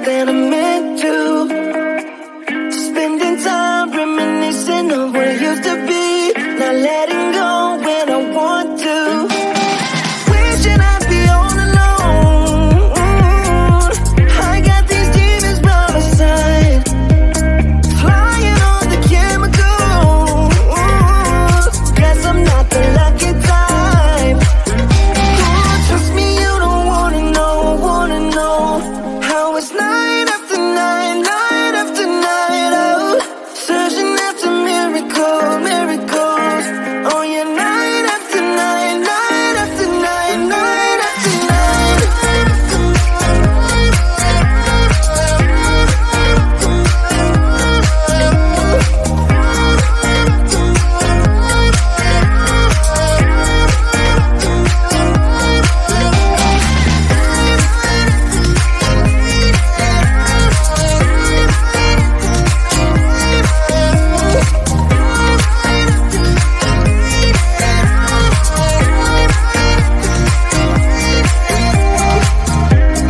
that I'm meant to. Spending time reminiscing of what it used to be. Not letting go when I want to. Wishing I'd be all alone. I got these demons by my side, flying on the chemicals. Guess I'm not the lucky type. Trust me, you don't wanna know how it's night after night, night after night. Oh, searching after miracles. Oh yeah, night after night, night after night, night after night.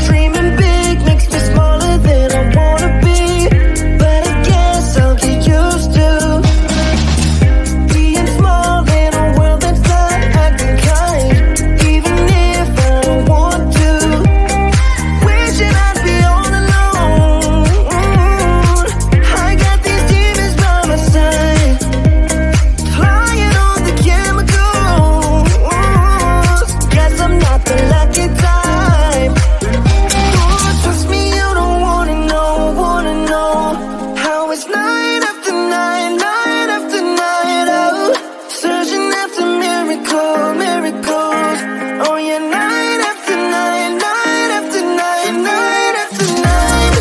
Dreaming big makes me smaller than I wanna be, but I guess I'll get used to being small in a world that's not acting kind, even if I don't want to. Wishing I'd be all alone. I got these demons by my side, flying on the chemicals. Guess I'm not the lucky type. Trust me, you don't wanna know how it's night after night, night after night. Oh, searching after miracles. Oh yeah, night after night, night after night, night after night.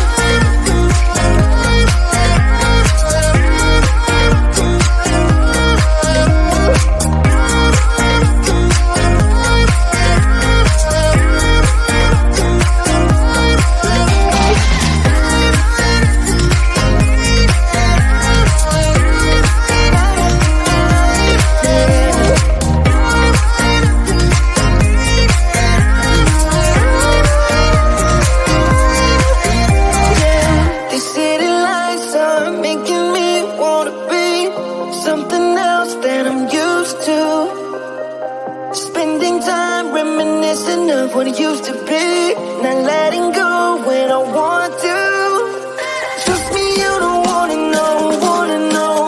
These city lights are making me wanna be something else that I'm used to. Spending time reminiscing of what it used to be, not letting go when I want to. Trust me, you don't wanna know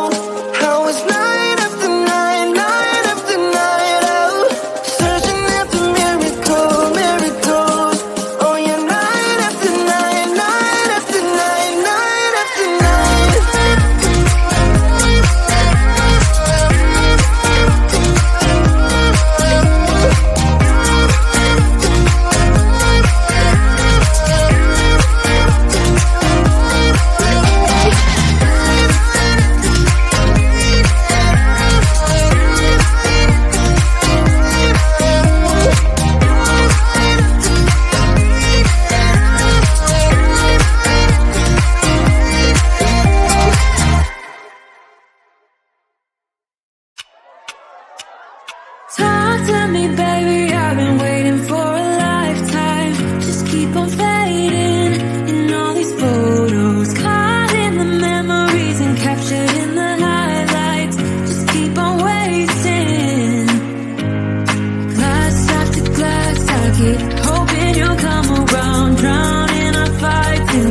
how it's night after night, night after night. Oh, searching after miracles. Oh yeah, night after night, night after night, night after night. Talk to me, baby, I've been waiting for a lifetime. Just keep on fading in all these photos, caught in the memories and captured in the highlights. Just keep on waiting. Glass after glass, I keep hoping you'll come around. Drowning our fights in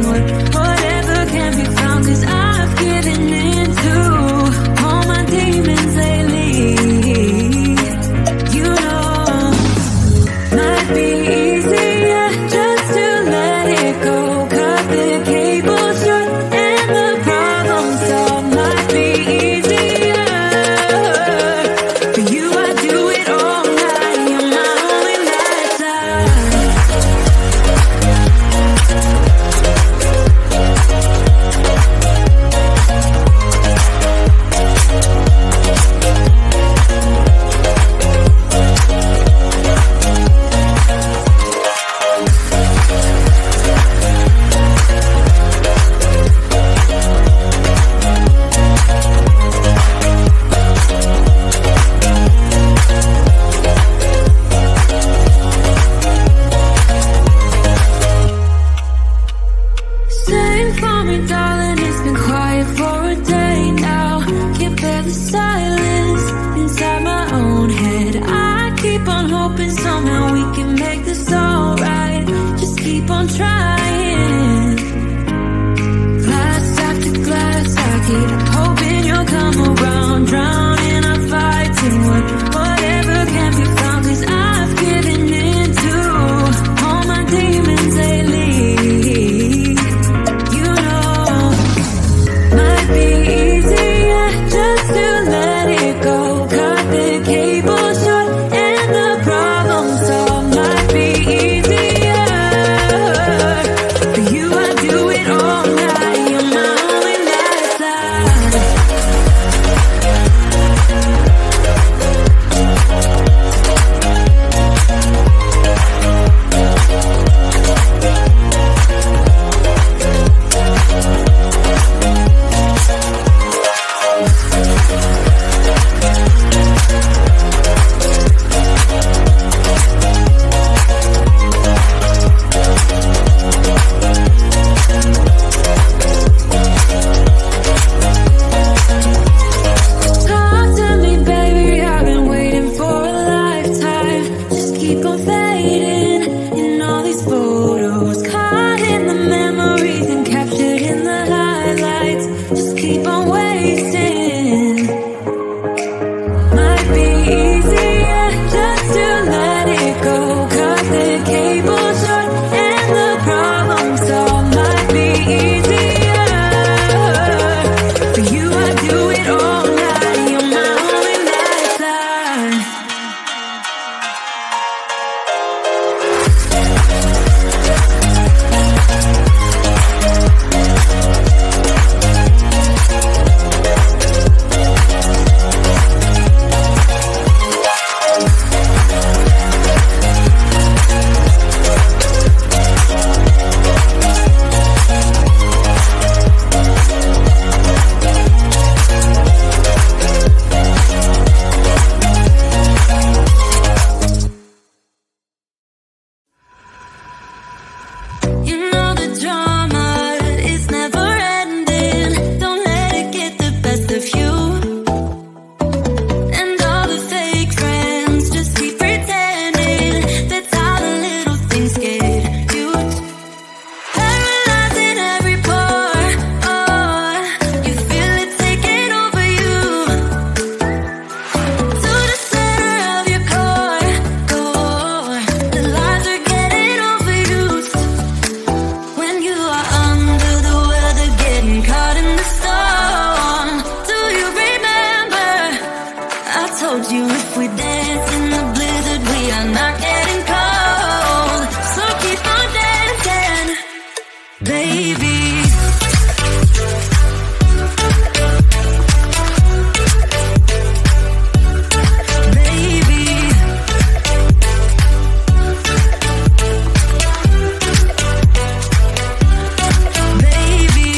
whatever can be found, 'cause I've given in to all my demons lately. You know, might be easier just to let it go. Cut the cable short and the problem solved. Might be easier for you. I do it all night. You're my only lifeline. Glass after glass, I keep hoping you'll come around. Drowning, I fight to whatever can be found. 'Cause I've given in to all my demons lately. You know, might be easier just to let it go. Cut the cable short and the problem solved. Might be easier for you. I do it all night. You're my only lifeline. Talk to me, baby, I've been waiting for a lifetime. Just keep on fading in all these photos, caught in the memories and captured in the highlights. Just keep on wasting. Might be easier just to let it go. Cut the cable short and the problem solved. Might be easier for you. I do it all night. You're my only lifeline. You know the drama is never ending. Don't let it get the best of you. And all the fake friends just keep pretending. That's how the little things get cute. Paralyzing every pore. Oh, you feel it taking over you. To the center of your core. The lies are getting overused. When you are under the weather, getting caught in the storm. Do you remember? I told you if we dance in the blizzard, we are not getting cold. So keep on dancing, baby. Baby. Baby.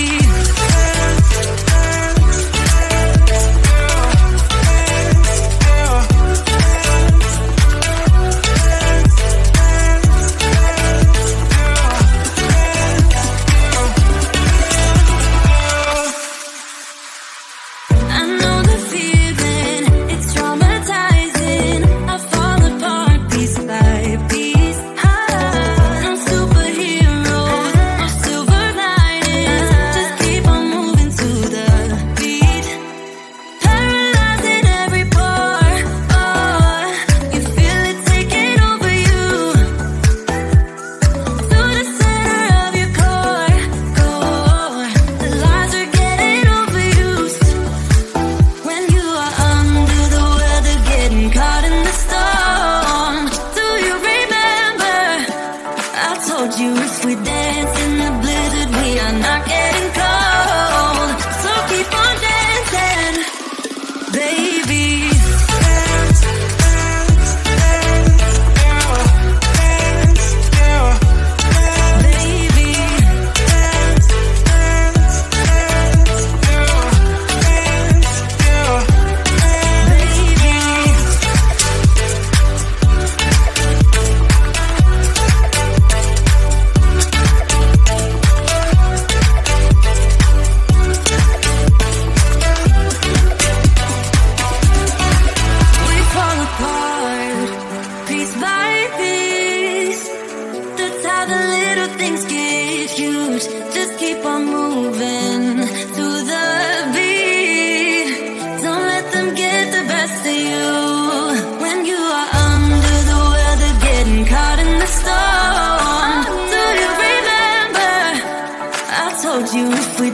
moves. Just keep on moving to the beat. Don't let them get the best of you. When you are under the weather, getting caught in the storm. Do you remember? I told you if we